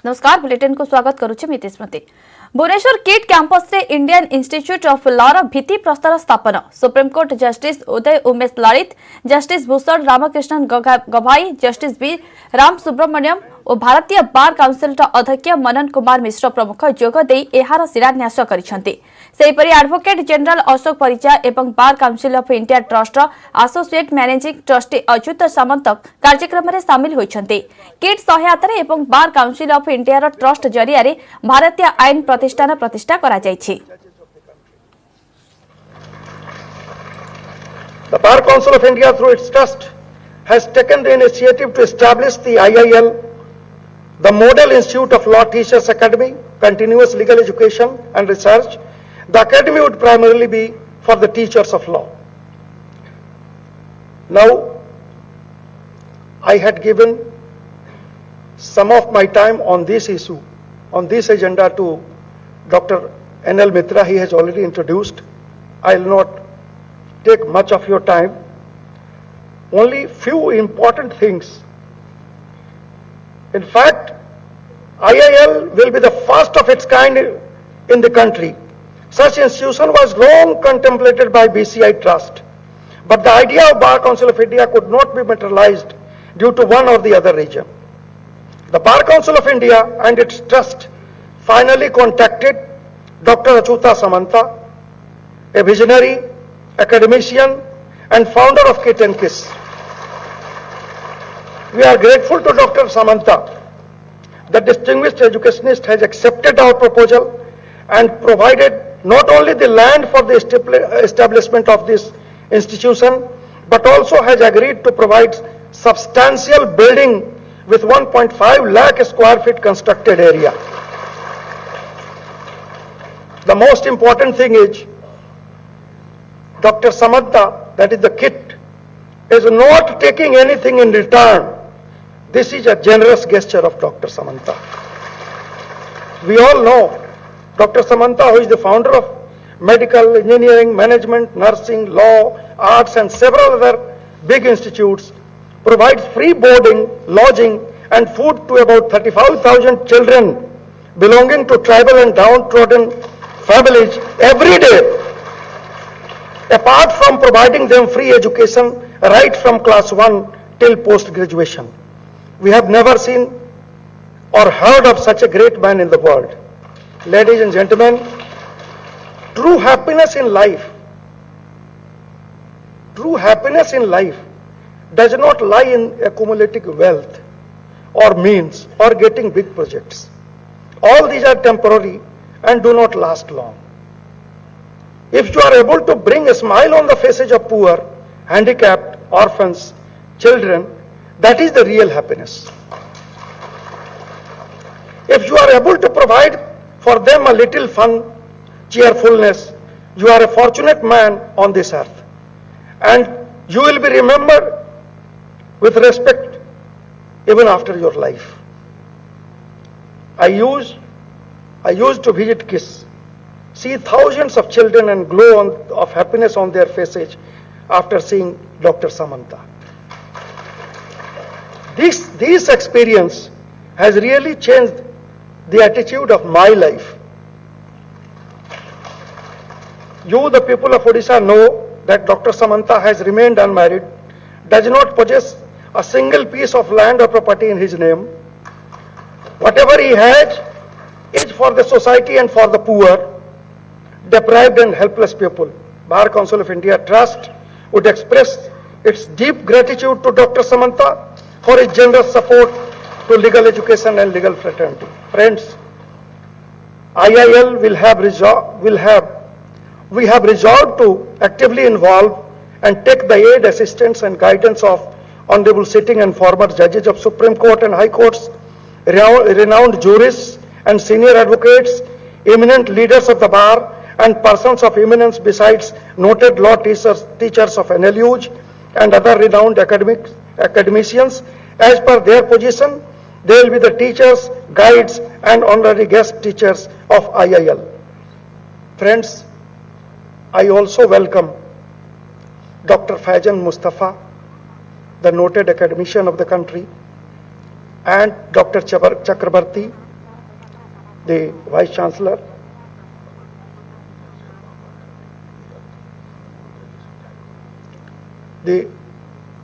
नमस्कार बुलेटिन को स्वागत करुचे मिति स्मृति। भुवनेश्वर किट कैंपस रे इंडियन इंस्टीट्यूट ऑफ लॉ र भित्ति प्रस्तर स्थापन। Supreme Court Justice Uday Umesh Lalit, Justice Bhushan Ramakrishnan Gavai, Justice B Ramasubramanian और भारतीय बार काउंसिल अध्यक्ष मनन कुमार मिश्र प्रमुख जोगदे एहार शिलान्यास करिसेंति। सेहीपरि एडवोकेट जनरल अशोक परिचा एवं Bar Council of India trust associate managing trustee Achyuta Samanta कार्यक्रम में सामिल होइछंति। किट सहायता एवं बार काउंसिल ऑफ इंडिया रो ट्रस्ट जरिया रे भारतीय आईन प्रतिष्ठान प्रतिष्ठा करा जायछि। The Bar Council of India through its trust has taken the initiative to establish the IIL, the Model Institute of Law Teachers Academy, continuous legal education and research. The academy would primarily be for the teachers of law. Now, I had given some of my time on this issue, on this agenda to Dr. N.L. Mitra. He has already introduced. I will not take much of your time. Only few important things. In fact, IIL will be the first of its kind in the country. Such institution was long contemplated by BCI Trust, but the idea of Bar Council of India could not be materialized due to one or the other reason. The Bar Council of India and its trust finally contacted Dr. Achyuta Samanta, a visionary, academician and founder of KIT and KISS. We are grateful to Dr. Samanta. The distinguished educationist has accepted our proposal and provided not only the land for the establishment of this institution, but also has agreed to provide substantial building with 1.5 lakh square feet constructed area. The most important thing is Dr. Samanta, that is the KIT, is not taking anything in return. This is a generous gesture of Dr. Samanta. We all know Dr. Samanta, who is the founder of medical, engineering, management, nursing, law, arts and several other big institutes, provides free boarding, lodging and food to about 35,000 children belonging to tribal and downtrodden families every day, apart from providing them free education right from class 1 till post-graduation. We have never seen or heard of such a great man in the world. Ladies and gentlemen, true happiness in life does not lie in accumulating wealth or means or getting big projects. All these are temporary and do not last long. If you are able to bring a smile on the faces of poor, handicapped, orphans, children, that is the real happiness. If you are able to provide for them a little fun, cheerfulness, you are a fortunate man on this earth. And you will be remembered with respect even after your life. I used to visit KISS, see thousands of children and glow of happiness on their faces after seeing Dr. Samanta. This experience has really changed the attitude of my life. You, the people of Odisha, know that Dr. Samanta has remained unmarried, does not possess a single piece of land or property in his name. Whatever he has is for the society and for the poor, deprived and helpless people. Bar Council of India Trust would express its deep gratitude to Dr. Samanta for his generous support to legal education and legal fraternity. Friends, IIL we have resolved to actively involve and take the aid, assistance and guidance of honorable sitting and former judges of Supreme Court and High Courts, renowned jurists and senior advocates, eminent leaders of the bar and persons of eminence besides noted law teachers of NLUs and other renowned academicians. As per their position, they will be the teachers, guides and honorary guest teachers of IIL. Friends, I also welcome Dr. Faizan Mustafa, the noted academician of the country, and Dr. Chakrabarti, the Vice Chancellor, the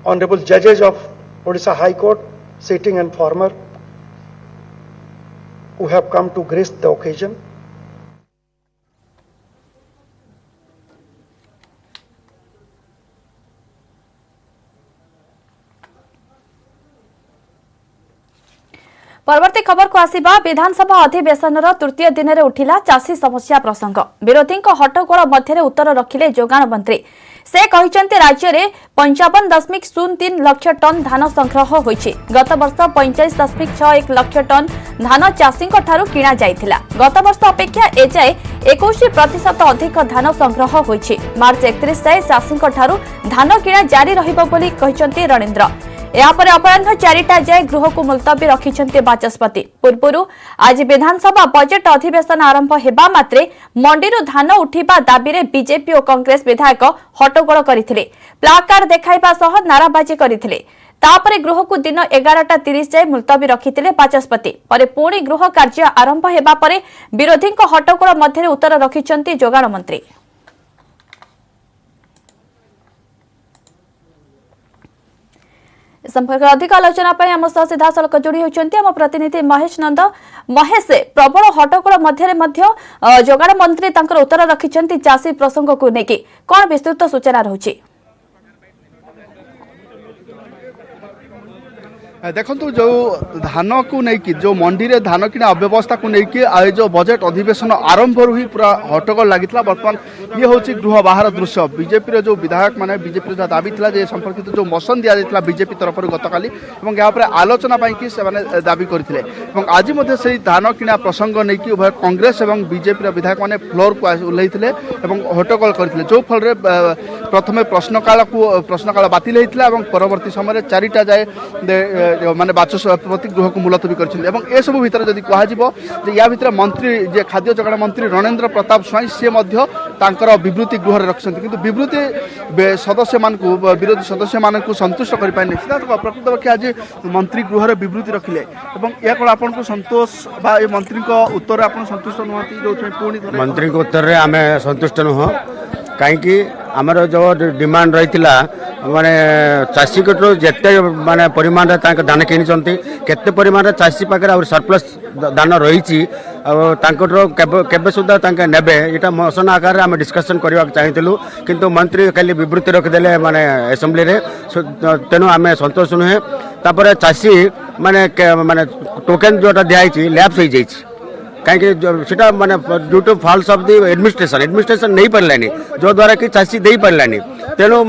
Honorable Judges of Odisha High Court, sitting and former, who have come to grace the occasion. परवर्ती खबर को आसिबा विधानसभा अधिवेशन तृतीय दिन में उठिला चाषी समस्या प्रसंग विरोधी हट्टगोल मध्य उत्तर रखिले जोगाण मंत्री से कहिसेंते राज्य में 55.03 लाख टन धान संग्रह होइछि गत वर्ष 45.61 लाख टन धान चाषी किणा जाइथिला गत वर्ष अपेक्षा एजाए 21% अधिक धान संग्रह होइछि मार्च 31 जाए चाषी धान किणा जारी रहिबो बोली कहिसेंते रणेंद्र यापर अपराह 4टा जाए गृह को मुलतवी रखिछन्ते बाचस्पति पूर्व आज विधानसभा बजेट अधिवेशन आरंभ हेबा मात्रे मंडीरु धान उठिबा दाबी रे बीजेपी और कांग्रेस विधायक हट्टगोल करथिले प्लाकार्ड देखाइबा सह नाराबाजी करथिले तापरे गृह को दिन 11:30 जाए मुलतवी रखिथिले बाचस्पति परे पुणी गृह कार्य आरंभ हेबा परे विरोधी हट्टगोल मध्य उत्तर रखिछन्ते जोगाण मंत्री संपर्क अधिक आलोचना आम सह सीधा सड़क जोड़ी होती आम प्रतिनिधि महेश नंद महेश प्रबल हट्टगोल मध्य जोगाण मंत्री उत्तर रखिंट चाषी प्रसंग को लेकिन कौन विस्तृत सूचना रही देखो जो धान को लेकिन जो मंडी रे धान किना अव्यवस्था को लेकिन जो बजेट अधिवेशन आरंभ ही पूरा हट्टगोल लगी बर्तमान ये हूँ गृह बाहर दृश्य बीजेपी जो विधायक मैंने बीजेपी दाबी था संपर्कित जो मोशन दि जाता बीजेपी तरफ गतकाली यहाँ आलोचना कि दाबी करते आज से धान किना प्रसंग नहीं कि उभय कांग्रेस और बीजेपी विधायक मैंने फ्लोर को ओह्लैते हट्टगोल करते जो फल प्रथम प्रश्नकाल बातिल होता है परवर्ती समय 4टा जाए माने बाचस्पति गृह को मुलतवी कर सब भितर जदि कह या भितर मंत्री जे खाद्य जोगाण मंत्री रणेंद्र प्रताप स्वाई सी विवृत्ति गृह रखिंट किंतु विवृत्ति सदस्य मान विरोधी सदस्य मान संतुष्ट कर प्रकृत पक्षे आज मंत्री गृह विवृत्ति रखिले या कौन आपन को संतोष बा मंत्री उत्तर आप संतुष्ट नुहति मंत्री उत्तर आम संतुष्ट नुह कहीं आमर जो डिमांड रही माने चाषी कटू जिते माने परिमाण धान किनी केते परिमाण चाषी पाखे सरप्लस धान रही केबे सुधा नेबे यहाँ मोशन आकार आम डिस्कसन करने चाहूँ किंतु मंत्री खाली विवृत्ति रखिदे माने असेंबली रे तेणु आम संतोष नुहे तापर चाषी माने माने टोकेन जोटा दिखाई लैप्स हो जाइए कहीं माने due to falls of the administration नहीं पारानी जो द्वारा कि चाषी दे पारानी तेणु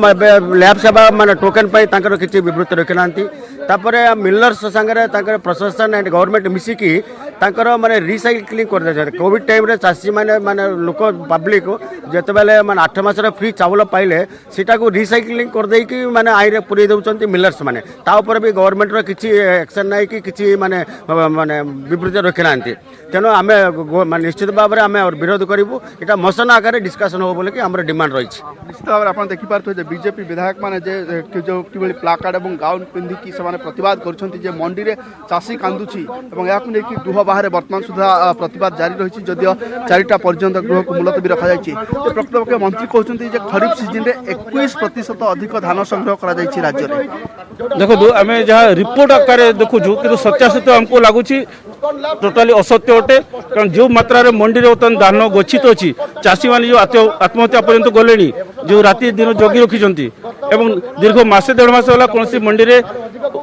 लैब सेवा माने टोकन किसी विवृत्ति रखी ना मिलर्स सांगे प्रशासन एंड गवर्नमेंट मिसिकी माने रिसाइक्लिंग कर कोविड टाइम रे चाषी माने माने लोक पब्लिक जिते बेले माने 8 मास फ्री चावल पाइले सीटा को रिसाइक्लिंग कर दे कि माने आईरे पुरी दउचंती मिलर्स माने ता ऊपर भी गवर्नमेंट रो किछि एक्शन नै कि किछि माने माने विवृत्ति रखी ना तेणु आम निश्चित भाव में आम विरोध करूँ यहाँ मोशन आकार डिस्कसन हो बोले कि आम डिमांड रही निश्चित भाव में आप देखिपे बीजेपी विधायक मैंने जो कि प्लाकार्ड और गाउन पिंधिकी से प्रतिवाद कर मंडी में चाषी कांदुची या गृह बाहर बर्तमान सुधा प्रतिवाद जारी रही जदिव 4टा पर्यंत गृह को मुलतवी रखा प्रकृत पक्ष मंत्री कहते खरीफ सीजन में 21% अधिक धान संग्रह कर राज्य में देखो आम जहाँ रिपोर्ट आकार देखु कि सत्यासत्य आमको लगुच टोटाली असत्य अटे कारण जो मात्रा रे मंडी रे बर्तमान धान गच्छित अच्छी चाषी मैंने जो आत्महत्या पर्यंत गले जो राति दिन जगी रखिंट एवं दीर्घ मसे 1.5 मास है कौन मंडी में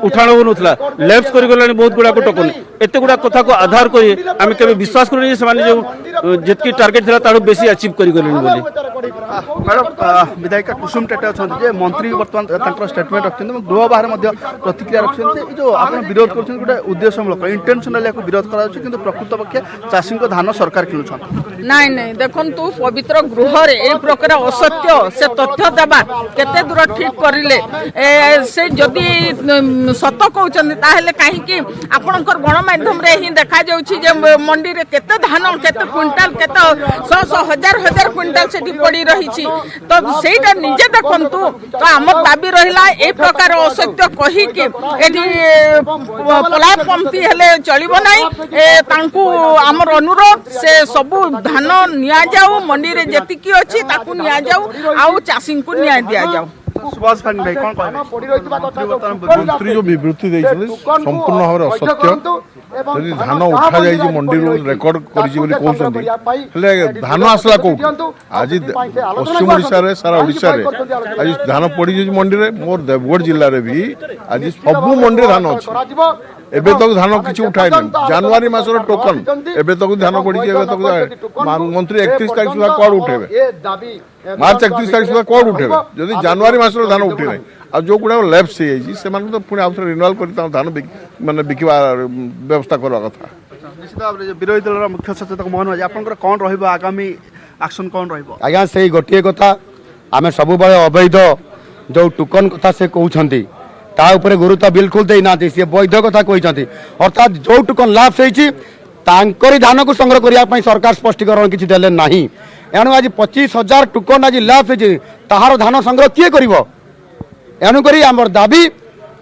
उठाण हो नाला लैप्स कर गलानी बहुत गुड़ाक टोकन एत गुड़ा कथा को आधार कर आम के विश्वास करें जो जितकी टार्गेट था तार बेसी अचीव कर मैडम विधायिका कुसुम टेटे अच्छा मंत्री बर्तमान स्टेटमेंट रखते गृह बाहर प्रतिक्रिया रखते जो आप विरोध कर गोटे उद्देश्यमूलक इंटेंशनली विरोध कर प्रकृत पक्षे चाषी धान सरकार किणुन नाई नाई देखु पवित्र गृह रे प्रकार असत्य से तथ्य देवा केते दूर ठीक करिले से जदि सत कहउछन ताहेले काहे कि आपनकर गणमाध्यम रे ही देखा जाउछि जे मंडी रे केते धान केते क्विंटल केते 100 हजार हजार क्विंटल सेठी पड़ी रहिछि तो सेटा निजे देखंतु तो हमर दाबी रहिला ए प्रकार असत्य कहि कि एठी पलाय पंक्ति हेले चलिबो नाही तांकू हमर अनुरोध से सबु धान निया जाऊ मंडी रे जतिकी अछि ताकू निया जाऊ आउ चाषी को न्याय दिया जाऊ। सुभाष पांडे भाई कोन कहबे मंत्री जो विवृत्ति देइछले संपूर्ण भाव असत्य यदि धान उठा जाई मंडी रेकर्ड करिछि बोली कहउछन्ती हेले धान आसला कोउ आज पश्चिम ओडिसा रे सारा ओडिसा रे आज धान पड़ी जे मंडी रे मोर देवगढ़ जिल्ला रे भी आज सब मंडी धान अछि एबे तक धान किछि उठाइ नै जनवरी मासर टोकन एबे तक धान पड़ी एबे तक मंत्री 31 तारिख सुधा कोड उठेबे मार्च 31 तारिख सुधा कोड उठेबे जदि जनवरी मासर धान उठे नै आ जो गुडा लैप्स हे जी से मान तो पुनी आउथरे रिन्यूअल करि धान माने बिकिबा व्यवस्था करवा कथा। निश्चित भाव रे विरोधी दल मुख्य सचेतक मोहन भाई आपनकर कोन रहइबो आगामी एक्शन कोन रहइबो? आज्ञा से गोटे कथा आमे सब बळे अवैध जो टोकन कथा से कहउछंती ता ऊपर गुरुत्व बिल्कुल दे ना सी वैध कथा कहते अर्थात जो टोकन लाभ से धान को संग्रह करने सरकार स्पष्टीकरण किसी देले ना एणु आज 25,000 टोकन आज लाभ से ताहार धान संग्रह किए कर एणुक आम दाबी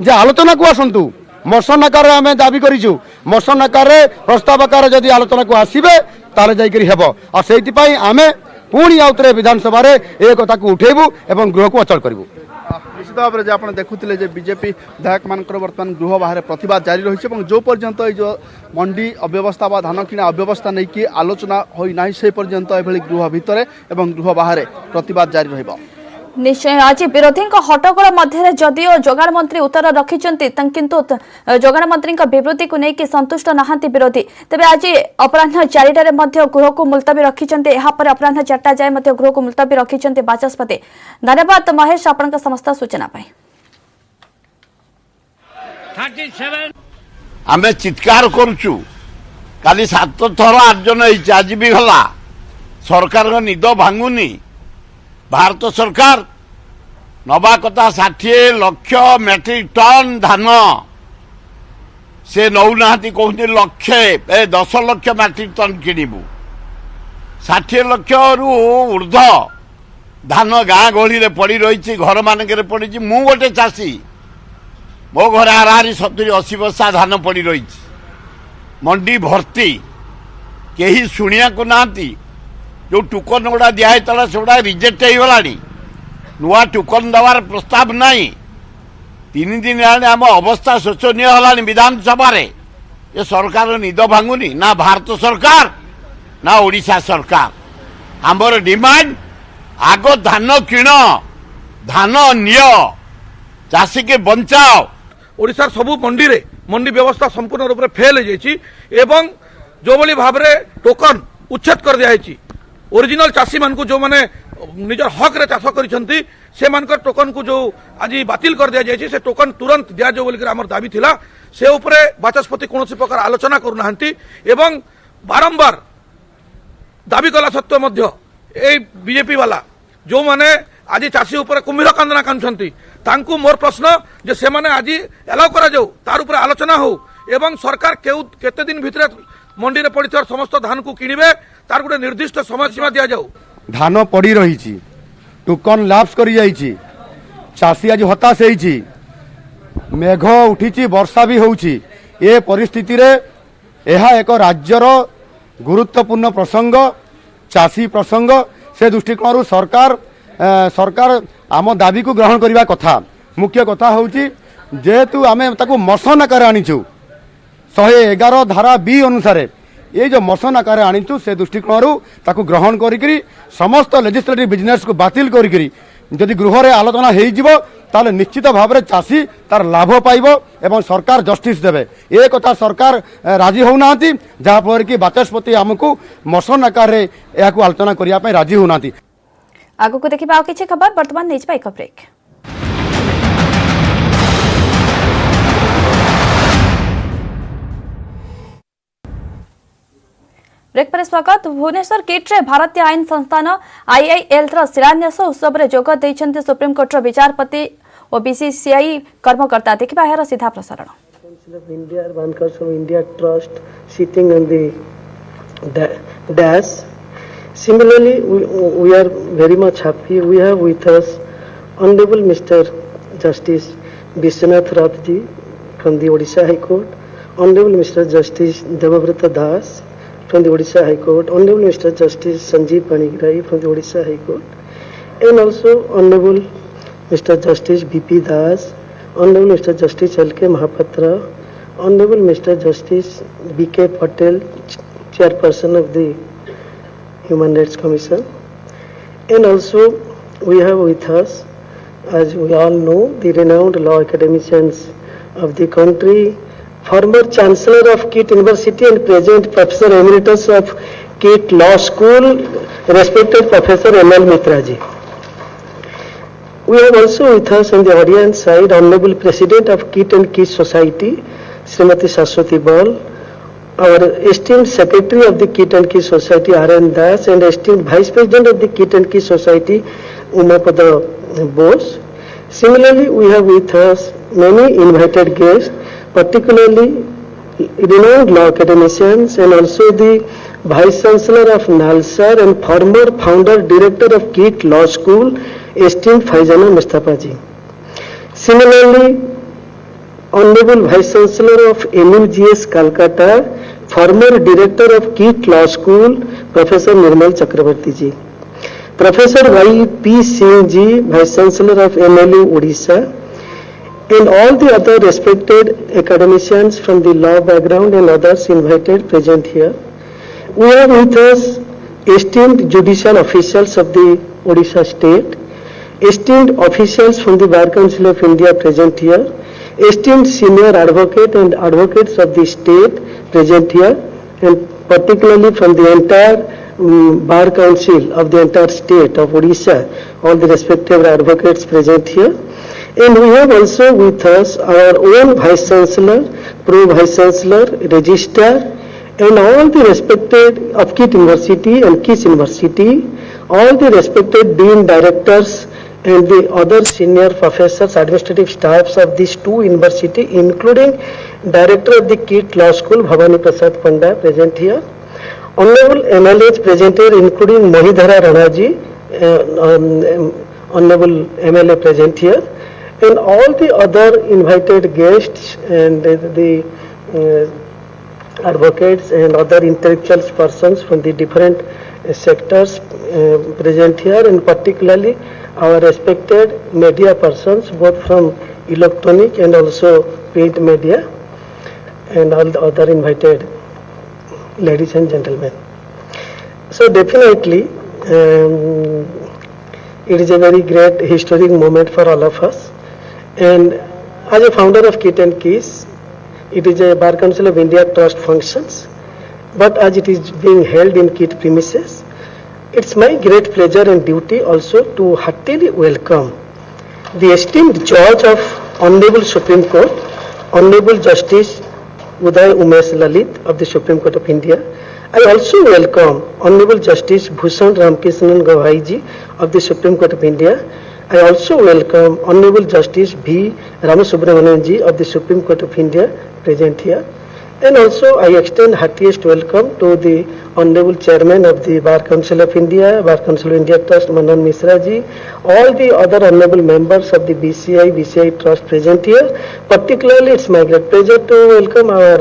जे आलोचना को आसतु मोशन आकार आम दाबी करूँ मोशन आकार प्रस्ताव आकार जदि आलोचना को आसबे ताले जाइकरी हेबो और सेइतिपई आमे पुणी आउतरे विधानसभा रे ए कथा को उठेबू एवं गृह को अचल करिबू। निश्चित भाव में आप देखुले बीजेपी विधायक मान बर्तमान गृह बाहर प्रतिवाद जारी रही जो पर्यंत जो मंडी अव्यवस्था व धान किणा अव्यवस्था नहीं कि आलोचना होना से पर्यंत एभली गृह भितर एवं गृह बाहर प्रतिवाद जारी रहिबो। निश्चय आज विरोधी हट्टगोल मध्य जदिओ जोगाण मंत्री उत्तर रखिंट किंतु जोगाण मंत्री विवृत्ति को लेकिन संतुष्ट नहांती विरोधी तेज आज अपराह 4टारे गृह को मुलतवी रखिंट यापर अपराह 4टा जाए गृह को मुलतवी रखिंट बाचस्पति। धन्यवाद महेश आपण समस्त सूचना आमे चित्कार करुचु काली 7 थर आर्जन आज भी गला सरकार निद भांगुनी भारत सरकार नवा कथा 60 लाख मेट्रिक टन धान से नौना कहते लक्षे 10 लाख मेट्रिक टन किणबू 60 लाख रु ऊर्ध धान गाँ गहली पड़ रही घर मानक पड़ी मु गोटे चाषी मो घर हाराहारी 70-80 बस्ता धान पड़ रही मंडी भर्ती कहीं शुणिया को नाती जो टोकन गुड़ा दिहला से गुड़ा रिजेक्ट हो गला नुआ टोकन दबार प्रस्ताव नहीं 3 दिन आम अवस्था शोचनीय है विधानसभा ये सरकार निद भांगुनी ना भारत सरकार ना ओडिशा सरकार आमर डिमांड आग धान किण धान निय चाषी के बंचाओ। ओडिशा सबू मंडी रे मंडी व्यवस्था संपूर्ण रूप से फेल हो जाए जो भली भाव में टोकन उच्छेद कर दिया ओरिजिनल चाषी मान को जो माने निजर हक रे चाष करिसंती से मानकर टोकन को जो आज बातिल कर दिया जाय से टोकन तुरंत दिया जो बोलिकर हमर दाबी थिला से ऊपरे बाचस्पति कोनोसी प्रकार आलोचना करूनाहांती एवं बारंबार दाबी कला सत्त्वे मध्य ए बीजेपी वाला जो माने आज चाषी ऊपर कुम्भीर कांदना कांदछंती तांकू मोर प्रश्न जे से माने आज एलाउ करा जाऊ तार ऊपर आलोचना हो एवं सरकार केते दिन भितर मंडी रे पड़िथार समस्त धान को किनिबे तार गोटे निर्दिष्ट समय सीमा दिया जाऊ। धान पड़ी रही टोकन लाप्स कर चाषी आज हताश होइछि मेघ उठी वर्षा भी होउछि ए परिस्थिति रे एहा एक राज्यर गुरुत्वपूर्ण प्रसंग चाषी प्रसंग से दृष्टिकोण सरकार सरकार आम दाबी को ग्रहण करने कथा मुख्य कथा होउछि जेहेतु आमे ताकू मसन आकार आनीचु 111 धारा बी अनुसार ये जो मसन आकार आनीचु से दृष्टिकोण ताकू ग्रहण करी समस्त लेजिस्लेटिव बिजनेस को बातिल करी जदि गृह रे आलोचना हो ताले निश्चित भाव में चाषी तार लाभ पाइबो एवं सरकार जस्टिस देवे ए कथा सरकार राजी होना जहाँफल कि बाचस्पति आमको मसन आकार यह आलोचना करने राजी होना। आगु को देखिबा आ किछि खबर वर्तमान नेजबा एक ब्रेक। ब्रेक पर स्वागत। भुवनेश्वर किट रे भारतीय आईन संस्थान आईआईएल शिलान्यास उत्सव में जोग देइछन्ते सुप्रीमकोर्ट विचारपति और बीसीसीआई कर्मकर्ता। देखिबा एहार सीधा प्रसारण। of India, Urban Council of India Trust sitting on the dash. Similarly, we are very much happy. We have with us Honorable Mr. Justice Vishwanath Rathji from the Odisha High Court, Honorable Mr. Justice Devabrata Das from the Odisha High Court, Honorable Mr. Justice Sanjeev Panigrahi from the Odisha High Court, and also Honorable Mr. Justice B.P. Das, Honorable Mr. Justice L.K. Mahapatra, Honorable Mr. Justice B.K. Patel, Chairperson of the Human Rights Commission, and also we have with us, as we all know, the renowned law academicians of the country, former Chancellor of KIT University and present Professor Emeritus of KIT Law School, respected Professor N.L. Mitra ji. We have also with us on the audience side Honorable President of KIT and KIT Society, Srimati Sashwati Bal, our esteemed Secretary of the KIT and KIT Society, R.N. Das, and esteemed Vice President of the KIT and KIT Society, Umapada Bose. Similarly, we have with us many invited guests, particularly renowned law academicians and also the Vice Chancellor of NALSAR and former founder director of KIT Law School, esteemed Faizana Mustafa ji. Similarly, Honorable Vice Chancellor of NUGS Calcutta, former director of KIT Law School, Professor Nirmal Chakrabarti ji. Professor Y.P. Singh ji, Vice Chancellor of MLU Odisha, and all the other respected academicians from the law background and others invited present here. We have with us esteemed judicial officials of the Odisha state, esteemed officials from the Bar Council of India present here, esteemed senior advocate and advocates of the state present here, and particularly from the entire Bar Council of the entire state of Odisha, all the respective advocates present here. And we have also with us our own Vice Chancellor, Pro Vice Chancellor, Registrar, and all the respected of KIT University and KIS University, all the respected Dean Directors and the other senior professors, administrative staffs of these two universities, including Director of the KIT Law School, Bhavani Prasad Panda, present here. Honorable MLAs present here, including Mohidhara Ranaji, Honorable MLA present here, and all the other invited guests and the advocates and other intellectual persons from the different sectors present here, and particularly our respected media persons, both from electronic and also print media, and all the other invited ladies and gentlemen. So definitely it is a very great historic moment for all of us, and as a founder of KIT and KIS, it is a Bar Council of India Trust functions, but as it is being held in KIT premises, it's my great pleasure and duty also to heartily welcome the esteemed judge of Honorable Supreme Court, Honorable Justice Uday Umesh Lalit of the Supreme Court of India. I also welcome Honorable Justice Bhushan Ramkrishnan Gavai ji of the Supreme Court of India. I also welcome Honorable Justice V. Ramasubramanian ji of the Supreme Court of India present here. And also I extend heartiest welcome to the Honorable Chairman of the Bar Council of India, Bar Council of India Trust, Manan Misra ji, all the other honorable members of the BCI Trust present here. Particularly it's my great pleasure to welcome our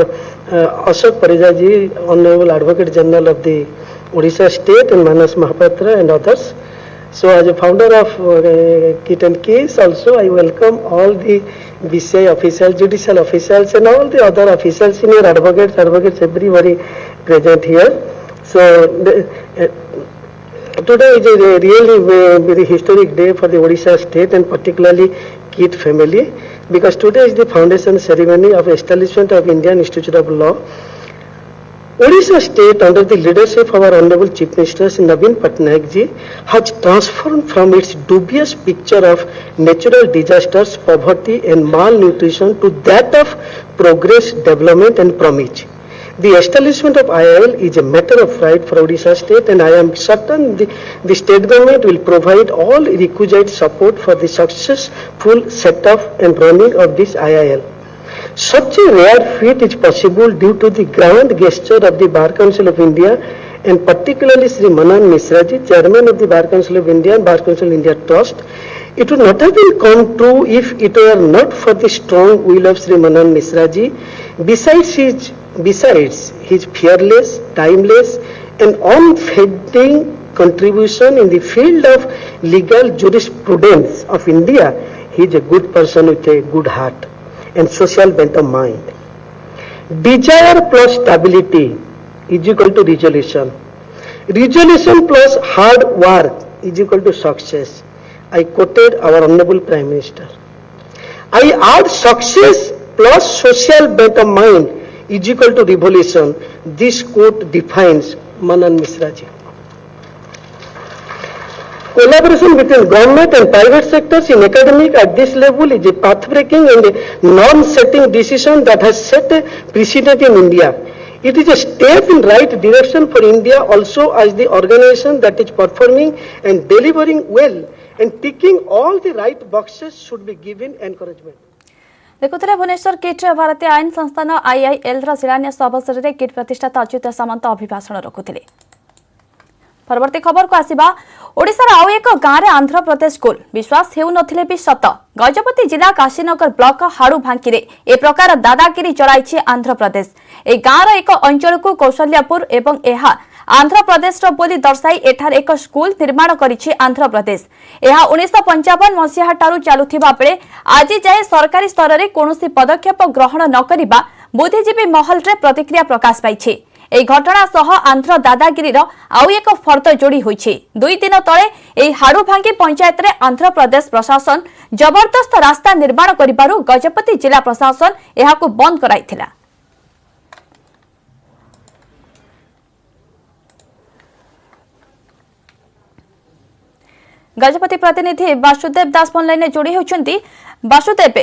Ashok Parija ji, Honorable Advocate General of the Odisha State, and Manas Mahapatra and others. So as a founder of KIT and KIS, also I welcome all the BCI officials, judicial officials, and all the other officials, senior advocates, everybody present here. So today is a really very historic day for the Odisha state and particularly KIT family, because today is the foundation ceremony of establishment of Indian Institute of Law. Odisha state, under the leadership of our Honorable Chief Minister Naveen Patnaik ji, has transformed from its dubious picture of natural disasters, poverty and malnutrition to that of progress, development and promise. The establishment of IIL is a matter of pride for Odisha state, and I am certain the state government will provide all requisite support for the successful setup and running of this IIL. Such a rare feat is possible due to the grand gesture of the Bar Council of India, and particularly Sri Manan Misraji, Chairman of the Bar Council of India and Bar Council India Trust. It would not have been come true if it were not for the strong will of Sri Manan Misraji. Besides his fearless, timeless and unfading contribution in the field of legal jurisprudence of India, he is a good person with a good heart and social bent of mind. Desire plus stability is equal to resolution. Resolution plus hard work is equal to success. I quoted our Honorable Prime Minister. I add success plus social bent of mind is equal to revolution. This quote defines Manan Misra ji. Collaboration between government and private sectors in academic at this level is a path-breaking and a norm-setting decision that has set a precedent in India. It is a step in right direction for India also as the organization that is performing and delivering well and ticking all the right boxes should be given encouragement. देखुले भुवनेश्वर किट भारतीय आईन संस्थान IIL शिलान्यास अवसर में kit प्रतिष्ठाता Achyut सामंत अभिभाषण रखुले। परवर्ती खबर को आसिबा ओडिशार आउ एक गाँव में आंध्र प्रदेश स्कूल विश्वास हेउ नथिले भी सत गजपति जिला काशीनगर ब्लॉक हाड़ूभांकी ए प्रकार दादागिरी चलाई आंध्र प्रदेश ए गाँवर एक अंचल को कौशल्यापुर एवं एहा आंध्र प्रदेश बोली दर्शाई एठार एक स्कूल निर्माण करिछि आंध्र प्रदेश। यह 1955 मसीहा ठारू चालुथिबा बेले आज जाए सरकारी स्तर में कौनसी पदक्षेप ग्रहण न करिबा बुद्धिजीवी महल रे प्रतिक्रिया प्रकाश पाइछि। ए घटना सह आंध्र दादागिरी आउ एक फर्द जोड़ी होइछि। 2 दिन तले ए हाड़ूभांगी पंचायत रे आंध्र प्रदेश प्रशासन जबरदस्त रास्ता निर्माण करिबारु गजपति जिला प्रशासन एहाकु बंद कराइथिला। गजपति प्रतिनिधि वासुदेव दास फोन लाइन जोड़ी होती। वासुदेव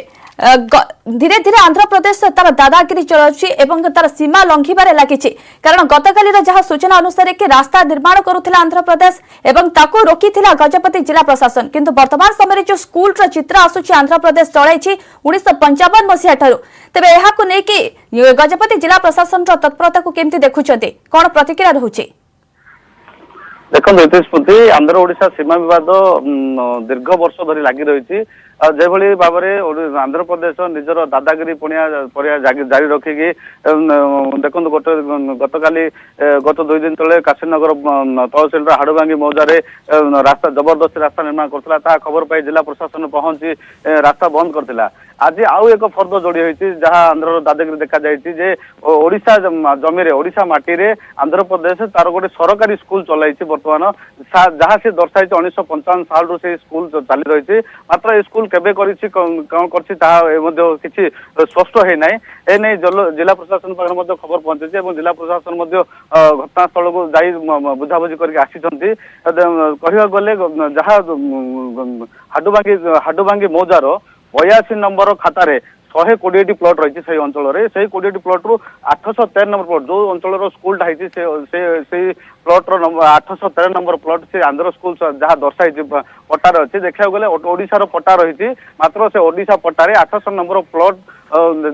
धीरे धीरे आंध्र प्रदेश तार दादागिरी चलाउछि एवं तार सीमा लंघिबारे लागिछि कारण गतकाली जहाँ सूचना अनुसार कि रास्ता निर्माण करुथिला आंध्र प्रदेश एवं ताकू रोकिथिला गजपति जिला प्रशासन किंतु वर्तमान समय जो स्कूल चित्र आसुछि आंध्र प्रदेश चलाइछि 1955 मसीहा ठारू तेबे एहाकु नेकी गजपति जिला प्रशासन तत्परता को केमती देखुछन्ते कोन प्रतिक्रिया रहुछि? देखो स्मृति आंध्र ओडिशा सीमा विवाद दीर्घ वर्ष धरी लगी रही जेभली भाव में आंध्र प्रदेश निजर दादागिरी पड़िया जारी रखिकी देखो गतकाली गत 2 दिन तले काशीनगर तहसिल हाड़ूभांगी मौजारे रास्ता जबरदस्ती रास्ता निर्माण करता खबर पाई जिला प्रशासन पहुंची रास्ता बंद करथिला। आज आउ एक फर्द जोड़ी होती जहाँ आंध्र दादागिरी देखा जाए ओडिशा जमी रे ओडिशा माटी रे आंध्र प्रदेश तार गोटे सरकारी स्कूल चलाई बर्तमान जहाँ से दर्शाई 1955 साल रू से स्कूल चली रही मात्र स्कूल केबे करिछि कौन करछि ता किछि स्पष्ट है ना ए नहीं जिला प्रशासन पाखे खबर पहुंची जिला प्रशासन घटनास्थल को जाई बुझाबुझी करके आसीछंती कहवा गले जहाँ हाड़ूभांगी मौजार 82 नंबर खातार 120 प्लॉट रही से अंचल से 20 प्लॉट रु 813 नंबर प्लॉट जो अंचल स्कूल से प्लॉट रो 813 नंबर प्लॉट से आंध्र स्कूल जहाँ दर्शाई पट्टार अच्छे देखा गले ओडिशार पट्टा रही मात्र से ओडिशा पट्टारे 800 नंबर प्लॉट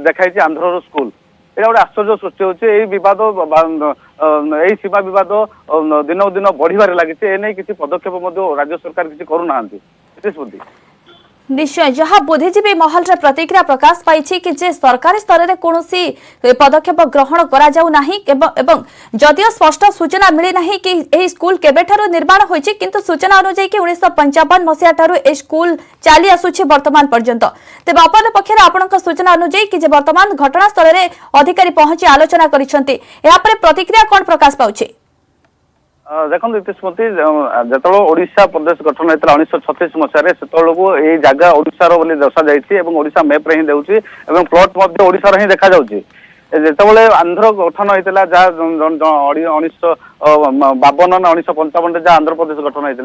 देखाई आंध्र स्कूल ये गोटे आश्चर्य सृष्टि होती सीमा विवाद दिन दिन बढ़िबार लगी एने किसी पदक्षेप राज्य सरकार किसी करूना स्मृति निश्चय जहाँ बुद्धिजीवी महल रे प्रतिक्रिया प्रकाश पाई कि जे सरकारी स्तर में कौन पदक्षेप ग्रहण करा जाऊ नाही एवं जदियो स्पष्ट सूचना मिली नाही कि एही स्कूल केबेठारु निर्माण होइछि किंतु सूचना अनुसार कि 1955 मसीहा ठारु ए स्कूल चली आसुछि वर्तमान पर्यंत तेबे अपन पक्षरे आपनक सूचना अनुसार कि जे वर्तमान घटनास्थल में अधिकारी पहुंची आलोचना करिसंती एहा पर प्रतिक्रिया कोन प्रकाश पाउछि? देखो स्मृति जो ओडिशा प्रदेश गठन होता 1936 मसीह से जगह ओडिशार बोली दर्शा जाइए मैप रे ही देउछि एवं प्लॉट मध्य ओडिशार ही देखा जाउछि जेतबले आंध्र गठन होता जहाँ 1952 ना 1955 जहाँ आंध्र प्रदेश गठन होता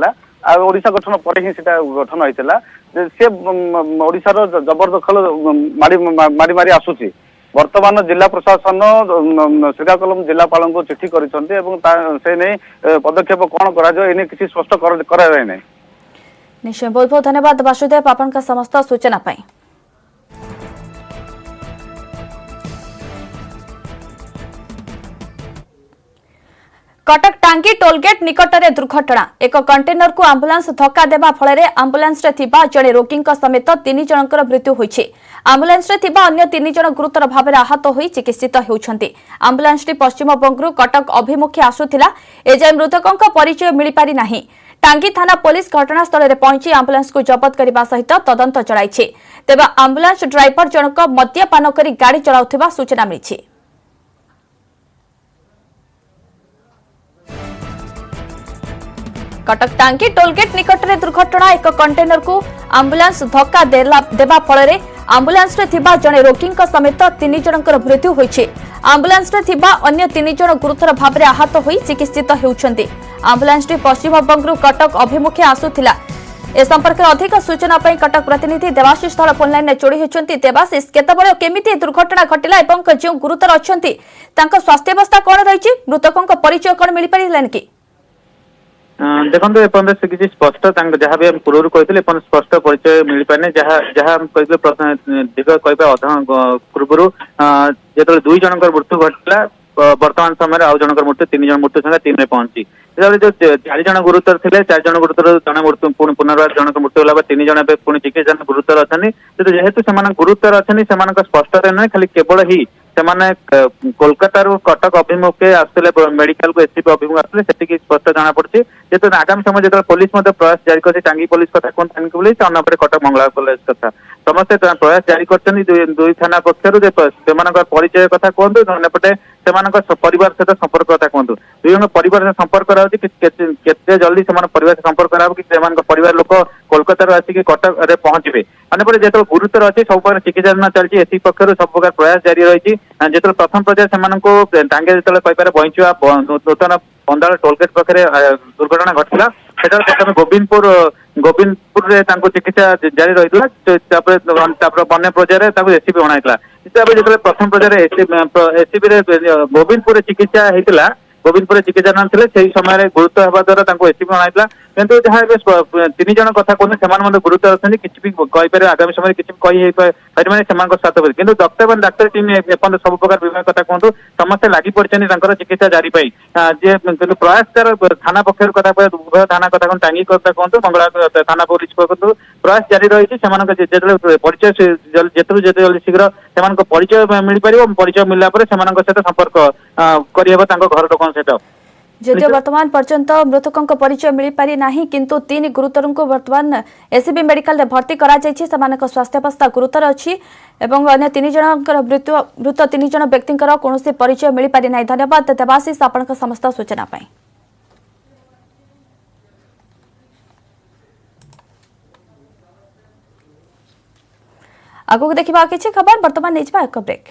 ओडिशा गठन पर ही गठन होता सी ओडिशार जबरदखल मारी मारी आसुछि वर्तमान जिला प्रशासन श्रीकाकुलम जिलापाल को चिठी करिसंती एवं से नहीं पदक्षेप कौन करा एने किसी स्पष्ट करा नहीं। निश्चय बहुत बहुत धन्यवाद वासुदेव आपन का समस्त सूचना पाई। कटक टांगी टोलगेट निकटरे दुर्घटना एक कंटेनर को आंबुलांस धक्का देवा फल आंबुलांस जड़े रोगी समेत 3 जनकर मृत्यु होइछि। आंबुलांस अन्य 3 जन गुरुतर भाव आहत होई चिकित्सित होउछन्ति। आंबुलांस पश्चिमबंगरू कटक अभिमुखे आसुथिला एजाय मृतकों परिचय मिल पारि नाही। टांगी थाना पुलिस घटनास्थल में पहुंची आंबुलांस को जबत करने सहित तदंत चलाइछि। तेबे आंबुलांस ड्राइवर जनक मद्यपान करी गाड़ी चलाउथिबा सूचना मिलिछि। कटक टांगी टोलगेट निकटरे दुर्घटना एक कंटेनर को आंबुलांस धक्का देवा फल आंबुलांस जड़े रोगी समेत 3 जनकर मृत्यु होइछि। आंबुलांस अन्य 3 जन गुरुतर भाव आहत होई चिकित्सित होउछन्ति। आंबुलांस पश्चिमबंगरू कटक अभिमुखे आसुथिला। ए संपर्क में अधिक सूचना पाई कटक प्रतिनिधि देवाशीष स्थल फोन लाइन जोड़ी होती। देवाशीष केतबेले केमिति दुर्घटना घटिला एवं जो गुरुतर अछन्ति तांको स्वास्थ्यावस्था कोन रहिछि मृतकों परिचय कोन मिल पारिलान कि देखो एपर्यंत से किसी स्पष्ट जहाँ भी पूर्व कहते स्पष्ट परिचय मिल पारे जहाँ कहते दीर्घ कहवा अध पूर्व जो 2 जनकर मृत्यु घटला वर्तमान समय आउ जनकर मृत्यु 3 जन मृत्यु संख्या 3 में पहुंची जो 4 जन गुरुतर थे 4 जन गुरुतर जन मृत्यु पुनर्वार जनक मृत्यु होला 3 जन पुणी चिकित्सा गुरुतर अच्छा जेहेतु से गुरुतर अच्छा स्पष्ट नुहे खाली केवल ही कोलकाता कटक अभिमुखे आसुले मेडिकल को एससीपी अभिमुख आसुले से स्पष्ट जना पड़ी जेहेतु आगामी समय जो पुलिस प्रयास जारी कर टांगी पुलिस कथा कहते टांगी पुलिस अन्यपटे कटक मंगला कॉलेज कथा समस्ते प्रयास जारी कर 2 थाना पक्षर परिचय कथा कहतु अन्यपटे परिवार सहित संपर्क कथा कहतु 2 जन परिवार संपर्क केते जल्दी से परिवार संपर्क करा कि परिवार लोक कोलकाता आसिक कटक रे पहुंचे अन्यपटे जो गुरुतर अच्छी सब प्रकार चिकित्सा चलती एससी पक्षर सब प्रकार प्रयास जारी रही जो प्रथम पर्याय से टांगे जो पाइपर बंचवा नूतन पंदाल टोलगेट पाखे दुर्घटना घटला प्रथम गोविंदपुर चिकित्सा जारी रही बन्या पर्यायर एससीपी अणाइला जो प्रथम पर्यायर एससीपी गोविंदपुर चिकित्सा होता गोविंदपुर चिकित्सा नाम थे से समय गुरुतर हवा द्वारा एससीपी अणाइला किंतु जहाँ 3 जन कथा कहते गुरुतर अच्छे किसी भी कहीपर आगामी समय किसी पारे स्वास्थ्य किंतु डाक्तर टीम एपं सब प्रकार विभाग कथा कहतु समस्ते लगी पड़े चिकित्सा जारी पाई प्रयास थाना पक्ष कथा उभय थाना कथा कहूँ टांगी कथा कहतु मंगला थाना पुलिस कहतु प्रयास जारी रही परिचय जिते जल्दी शीघ्र से परिचय मिल पार परिचय मिलला सहित संपर्क करहब घर लोक सहित जदिव वर्तमान पर्यंत मृतकों परिचय मिल पारि नाही किंतु 3 गुरुतर को वर्तमान एससीबी मेडिकल भर्ती करा जायछि। स्वास्थ्यावस्था गुरुतर अछि एवं अन्य 3 जनकर मृत 3 जन व्यक्तिंकर कोनोसी परिचय मिल पारि नाही। धन्यवाद देवाशीष आपनका समस्त सूचना पाई। आगु देखिबा किछि खबर वर्तमान नेजबा एक ब्रेक।